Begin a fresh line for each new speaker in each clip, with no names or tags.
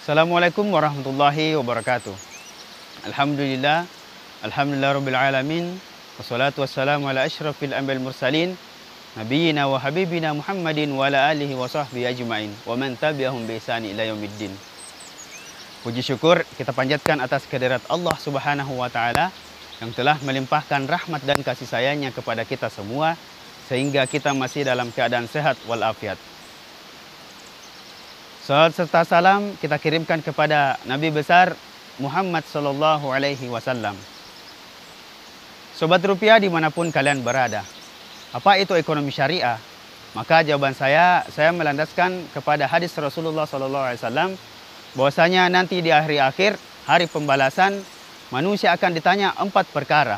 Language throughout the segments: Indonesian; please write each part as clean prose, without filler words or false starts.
Assalamualaikum warahmatullahi wabarakatuh. Alhamdulillah, alhamdulillah rabbil alamin. Wassalatu wassalamu ala asyrafil anbiya'il mursalin, nabiyyina wa habibina Muhammadin wa ala alihi wa sahbihi ajma'in wa man tabi'ahum bi ihsani ila yaumiddin. Puji syukur kita panjatkan atas kehadirat Allah Subhanahu wa taala yang telah melimpahkan rahmat dan kasih sayangnya kepada kita semua sehingga kita masih dalam keadaan sehat walafiat. Salawat serta salam kita kirimkan kepada Nabi besar Muhammad sallallahu alaihi wasallam. Sobat rupiah dimanapun kalian berada, apa itu ekonomi syariah? Maka jawaban saya melandaskan kepada hadis Rasulullah sallallahu alaihi wasallam bahwasanya nanti di akhir hari pembalasan manusia akan ditanya 4 perkara.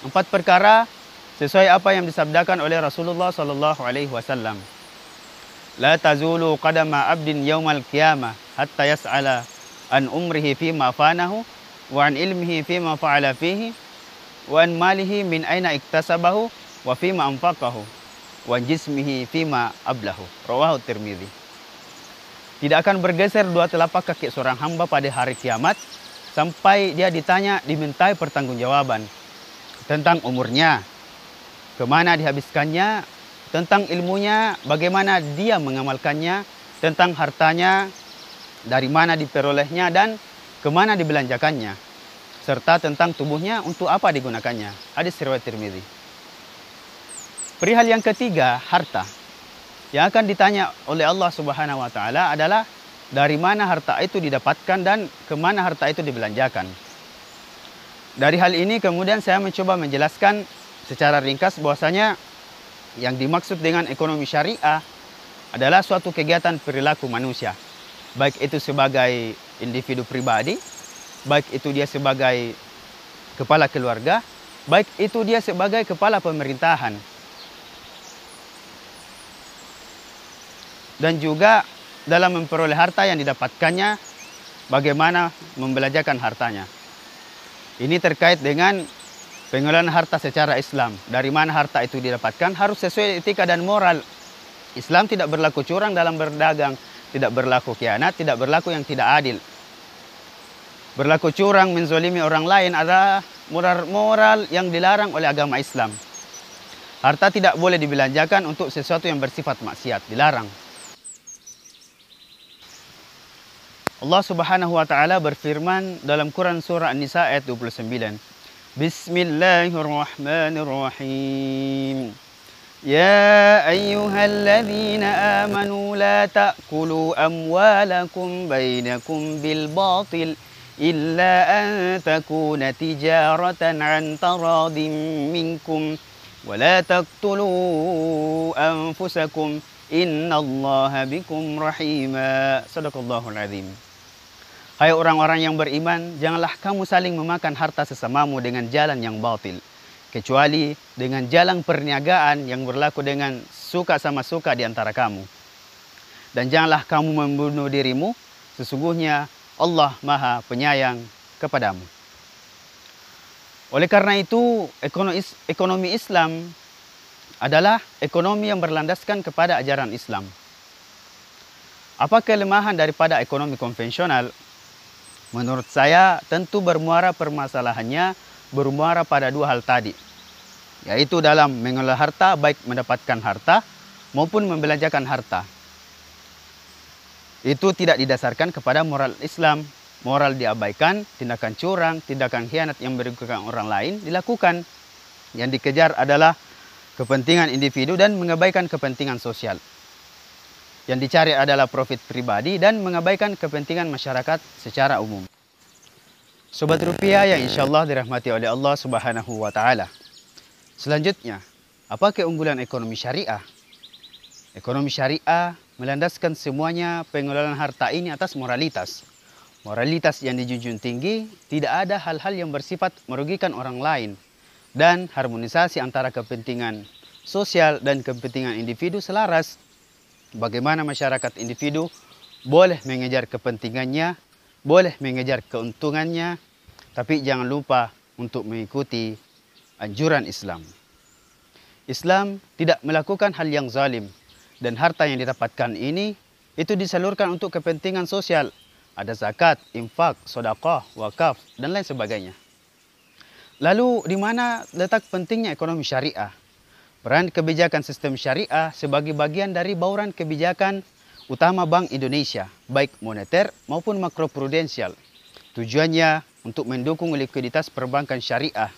4 perkara sesuai apa yang disabdakan oleh Rasulullah sallallahu alaihi wasallam. La tazulu qadama abdin yaumal qiyamah hatta yas'ala an umrihi fima fanahu wa an ilmihi fima fa'ala fihi wa an malihi min aina iktasabahu wa fima anfaqahu wa an jismihi fima ablahu. Rawahu Tirmidzi. Tidak akan bergeser 2 telapak kaki seorang hamba pada hari kiamat sampai dia ditanya, dimintai pertanggungjawaban tentang umurnya, kemana dihabiskannya, tentang ilmunya, bagaimana dia mengamalkannya, tentang hartanya, dari mana diperolehnya dan kemana dibelanjakannya, serta tentang tubuhnya untuk apa digunakannya. Hadis riwayat Tirmidzi. Perihal yang ketiga, harta. Yang akan ditanya oleh Allah Subhanahu wa taala adalah dari mana harta itu didapatkan dan kemana harta itu dibelanjakan. Dari hal ini kemudian saya mencoba menjelaskan secara ringkas bahwasanya yang dimaksud dengan ekonomi syariah adalah suatu kegiatan perilaku manusia. Baik itu sebagai individu pribadi, baik itu dia sebagai kepala keluarga, baik itu dia sebagai kepala pemerintahan. Dan juga dalam memperoleh harta yang didapatkannya, bagaimana membelanjakan hartanya. Ini terkait dengan pengelolaan harta secara Islam. Dari mana harta itu didapatkan harus sesuai etika dan moral. Islam tidak berlaku curang dalam berdagang, tidak berlaku khianat, tidak berlaku yang tidak adil. Berlaku curang, menzolimi orang lain adalah moral yang dilarang oleh agama Islam. Harta tidak boleh dibelanjakan untuk sesuatu yang bersifat maksiat, dilarang. Allah Subhanahu wa taala berfirman dalam Quran surah An-Nisa ayat 29. Bismillahirrahmanirrahim. Ya ayyuhalladzina amanu la ta'kulu amwalakum bainakum bil batil illa an takuna tijaratan an taradin minkum wa la taqtulu anfusakum innallaha bikum rahima. Shadaqallahul azim. Hai orang-orang yang beriman, janganlah kamu saling memakan harta sesamamu dengan jalan yang batil, kecuali dengan jalan perniagaan yang berlaku dengan suka sama suka di antara kamu. Dan janganlah kamu membunuh dirimu, sesungguhnya Allah Maha Penyayang kepadamu. Oleh karena itu, ekonomi Islam adalah ekonomi yang berlandaskan kepada ajaran Islam. Apa kelemahan daripada ekonomi konvensional? Menurut saya tentu permasalahannya bermuara pada 2 hal tadi, yaitu dalam mengelola harta, baik mendapatkan harta maupun membelanjakan harta. Itu tidak didasarkan kepada moral Islam. Moral diabaikan, tindakan curang, tindakan khianat yang merugikan orang lain dilakukan. Yang dikejar adalah kepentingan individu dan mengabaikan kepentingan sosial. Yang dicari adalah profit pribadi dan mengabaikan kepentingan masyarakat secara umum. Sobat rupiah yang insya Allah dirahmati oleh Allah Subhanahu wa taala. Selanjutnya, apa keunggulan ekonomi syariah? Ekonomi syariah melandaskan semuanya pengelolaan harta ini atas moralitas. Moralitas yang dijunjung tinggi, tidak ada hal-hal yang bersifat merugikan orang lain, dan harmonisasi antara kepentingan sosial dan kepentingan individu selaras. Bagaimana masyarakat individu boleh mengejar kepentingannya, boleh mengejar keuntungannya, tapi jangan lupa untuk mengikuti anjuran Islam. Islam tidak melakukan hal yang zalim, dan harta yang didapatkan ini itu disalurkan untuk kepentingan sosial, ada zakat, infak, sedekah, wakaf, dan lain sebagainya. Lalu, di mana letak pentingnya ekonomi syariah? Peran kebijakan sistem syariah sebagai bagian dari bauran kebijakan utama Bank Indonesia, baik moneter maupun makroprudensial. Tujuannya untuk mendukung likuiditas perbankan syariah,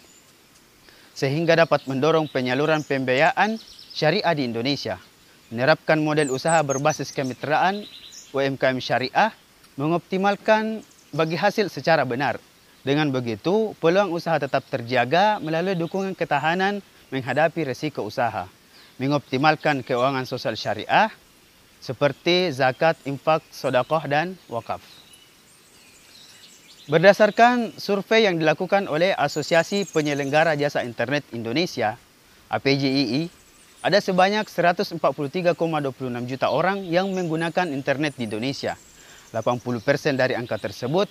sehingga dapat mendorong penyaluran pembiayaan syariah di Indonesia, menerapkan model usaha berbasis kemitraan UMKM syariah, mengoptimalkan bagi hasil secara benar. Dengan begitu, peluang usaha tetap terjaga melalui dukungan ketahanan menghadapi risiko usaha, mengoptimalkan keuangan sosial syariah seperti zakat, infak, sedekah, dan wakaf. Berdasarkan survei yang dilakukan oleh Asosiasi Penyelenggara Jasa Internet Indonesia, APJII, ada sebanyak 143,26 juta orang yang menggunakan internet di Indonesia. 80% dari angka tersebut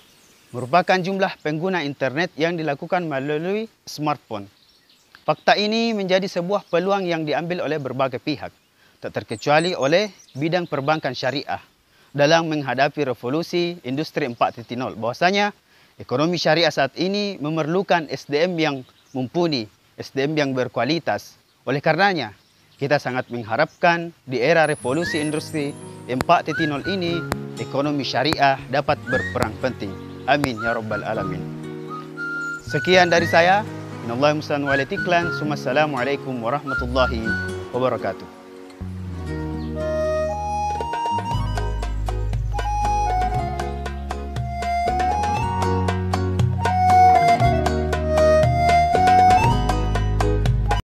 merupakan jumlah pengguna internet yang dilakukan melalui smartphone. Fakta ini menjadi sebuah peluang yang diambil oleh berbagai pihak, tak terkecuali oleh bidang perbankan syariah dalam menghadapi revolusi industri 4.0. Bahwasanya ekonomi syariah saat ini memerlukan SDM yang mumpuni, SDM yang berkualitas. Oleh karenanya, kita sangat mengharapkan di era revolusi industri 4.0 ini, ekonomi syariah dapat berperan penting. Amin ya rabbal alamin. Sekian dari saya. Assalamualaikum warahmatullahi wabarakatuh.